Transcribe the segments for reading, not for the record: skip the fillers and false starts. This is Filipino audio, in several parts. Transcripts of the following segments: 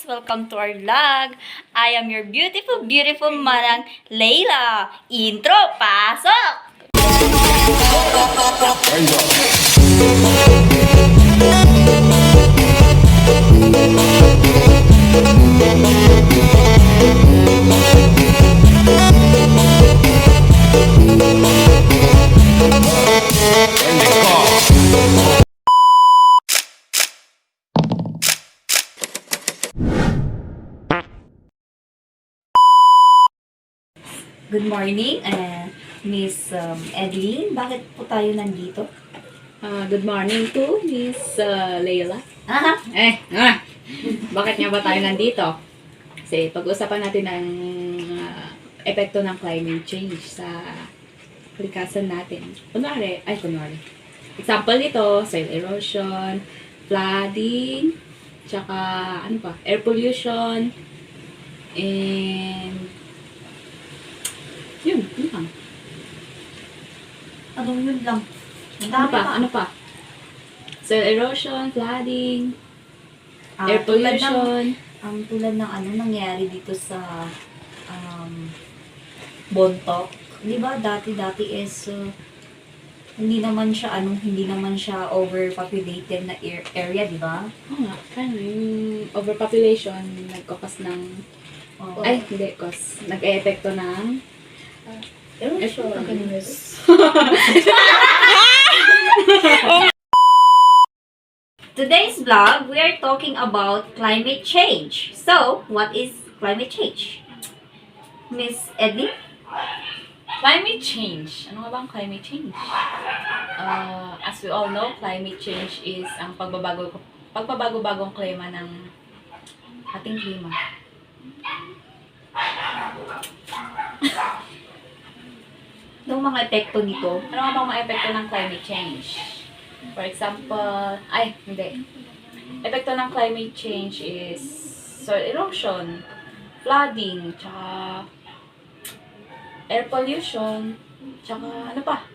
guys! Welcome to our vlog. I am your beautiful, beautiful manang Layla. Intro, pasok! Good morning, Miss Edlene. Bakit po tayo nandito? Good morning to Miss Layla. Aha! Bakit nga ba tayo nandito? Kasi pag-usapan natin ang epekto ng climate change sa kalikasan natin. Kunwari. Example nito, soil erosion, flooding, tsaka air pollution, and yun lang. Anong yun lang? Ano pa? Soil erosion, flooding, air Tulad pollution. ng nangyari dito sa Bontoc. Di ba? Dati is hindi naman siya overpopulated na area, di ba? Oo nga, yung overpopulation nagkakos ng nag-e-epekto ng Erosion. Today's vlog, we are talking about climate change. So, what is climate change? Miss Edley? climate change. Ano nga ba ang climate change? As we all know, climate change is ang pagbabago-bagong klima ng ating klima. Anong mga epekto nito? Ano nga ba ang mga epekto ng climate change? For example, epekto ng climate change is soil erosion, flooding, tsaka air pollution, tsaka ano pa?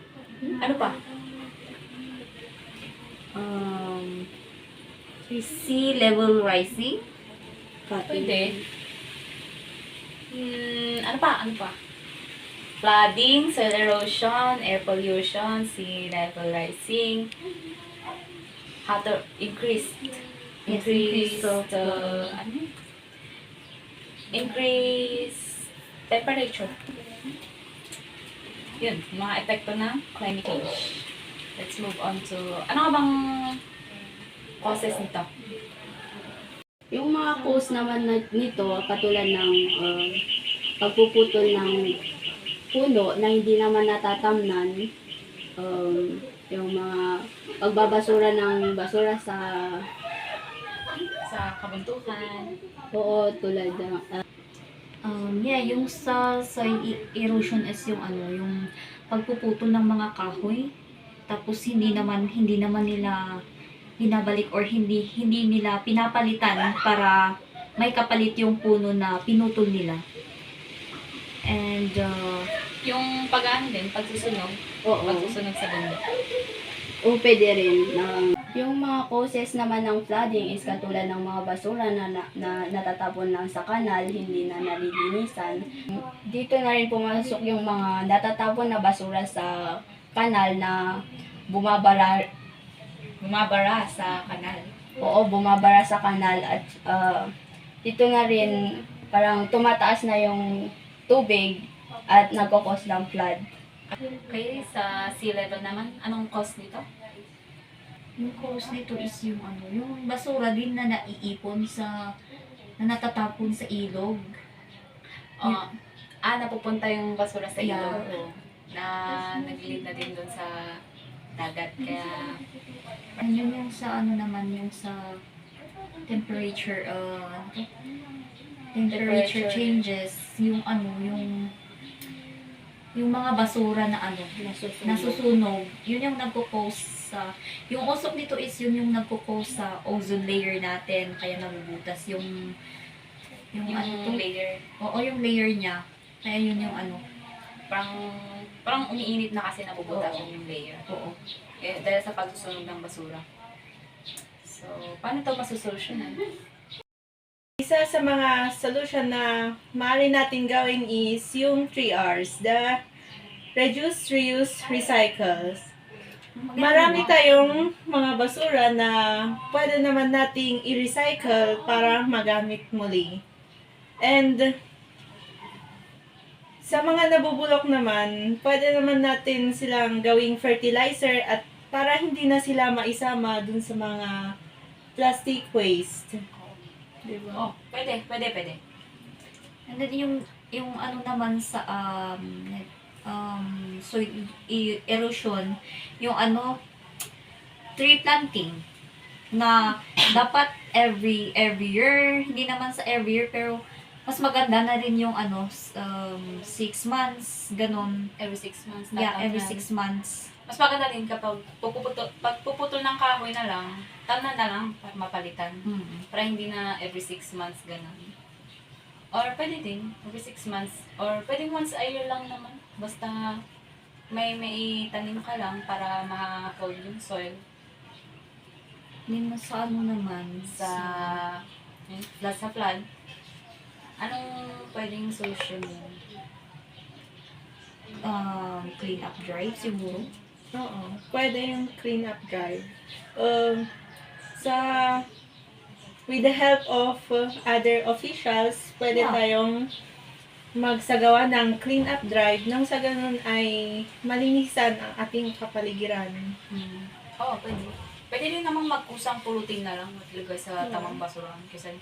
Sea level rising? Pwede. Ano pa? Flooding, soil erosion, air pollution, sea level rising, increased temperature. Yun, mga epekto ng climate change. Let's move on to, ano nga bang causes nito? Yung mga cause naman nito, katulad ng pagpuputol ng puno na hindi naman natatamnan, yung mga pagbabasura ng basura sa kabuntukan. oo, tulad ng Yung sa soil erosion is yung yung pagpuputol ng mga kahoy. Tapos hindi naman nila binabalik or hindi nila pinapalitan para may kapalit yung puno na pinutol nila. And Yung pagsusunog sa bundok. o pwede rin yung mga causes naman ng flooding is katulad ng mga basura na natatapon lang sa kanal, hindi na nalilinisan. Dito na rin pumasok yung mga natatapon na basura sa kanal na bumabara sa kanal. Oo, bumabara sa kanal at dito na rin parang tumataas na yung tubig at nagkakos ng flood. Okay, sa sea level naman, anong cause nito? yung cause nito is yung yung basura din na naiipon na natatapon sa ilog. Napupunta yung basura sa ilog. Yeah. Na nag-lead na din doon sa dagat. Kaya, Yun yung sa yung sa temperature temperature changes, yung yung mga basura na nasusunog, yun yung nagko-cause sa, yung usok nito is yun yung nagko-cause sa ozone layer natin, kaya nabubutas yung layer. Oo, yung layer niya. Kaya yun yung Parang umiinit na kasi nabubutas yung layer. Oo. Dahil sa pagsusunog ng basura. So, paano ito masusolusyonan? Isa sa mga solution na maaari natin gawin is yung 3 R's, the reduce, reuse, recycles. Marami tayong mga basura na pwede naman nating i-recycle para magamit muli. And sa mga nabubulok naman, pwede naman natin silang gawing fertilizer at para hindi na sila maisama dun sa mga plastic waste. Diba? Oh, pwede. And then yung ano naman sa soil erosion, yung tree planting na dapat every year, hindi naman sa every year pero mas maganda na rin yung 6 months ganun. Every 6 months. Yeah, every tatanan. 6 months. Mas maganda din kapag pagpuputol ng kahoy na lang, tanan na lang para mapalitan. Para hindi na every 6 months ganun. Or pwede din, every 6 months. Or pwede once a year lang naman. Basta may tanim ka lang para ma-hold yung soil Hindi mo sa ano naman sa flood. Anong pwedeng solution yun? clean up drive siguro. Oo. Pwede yung clean up drive. With the help of other officials, pwede Yeah. tayong magsagawa ng clean up drive nang sa ganun ay malinisan ang ating kapaligiran. Oo, pwede. Pwede rin namang mag-usang pulutin na lang at ilagay sa tamang basurahan. Kasi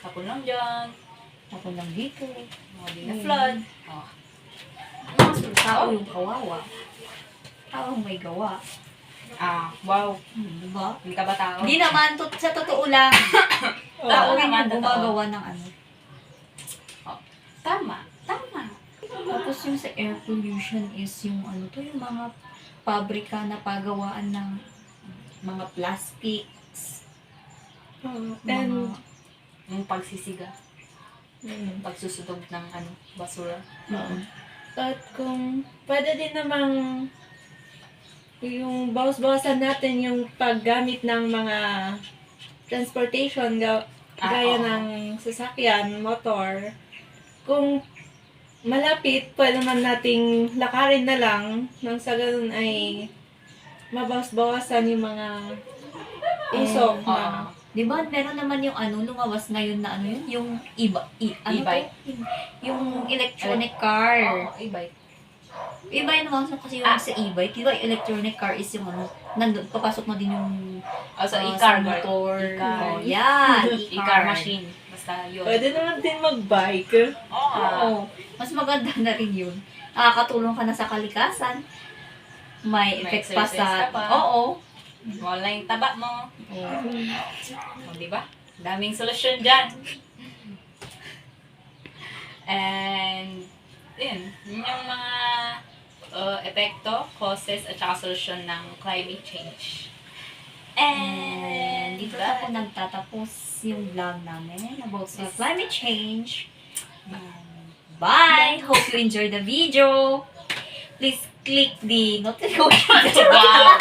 tapon lang dyan, Ako lang dito. mga di na flood. Oh. Tao yung kawawa. Tao ang may gawa. Wow. Diba? Hindi ka ba tao? Hindi naman, sa totoo lang. Tao rin naman, yung totoo. gumagawa ng Tama. Tapos yung sa air pollution is yung yung mga pabrika na pagawaan ng mga plastics. And Yung pagsisiga. Pagsusudog ng basura. at kung pwede din namang yung bawas-bawasan natin yung paggamit ng mga transportation gaya oo. ng sasakyan, motor. Kung malapit, pwede man nating lakarin na lang nang sa ganun ay mabawas-bawasan yung mga usok Oo. na. Di ba, meron naman yung lumabas ngayon na yung E-bike? Yung electronic car. Oo, e-bike. E-bike naman kasi yung sa e-bike. Di ba, electronic car is yung nandun, papasok na din yung So, sa e-car. motor. E-car. Oh, yan, E-car machine. Basta yun. Pwede naman din mag-bike. Oo. Mas maganda na rin yun. Nakakatulong ka na sa kalikasan. May May effect pa exercise sa... ka pa. Oo. Wala yung taba mo. Oo. Di ba? Daming solusyon dyan. And, yun yung mga epekto, causes, at saka solusyon ng climate change. And dito na po nagtatapos yung vlog namin about sa climate change. Bye! Hope you enjoyed the video. Please click the notification. Wow!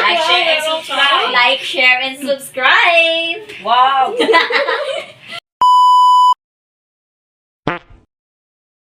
Like, share, and subscribe! Like, share, and subscribe. Wow!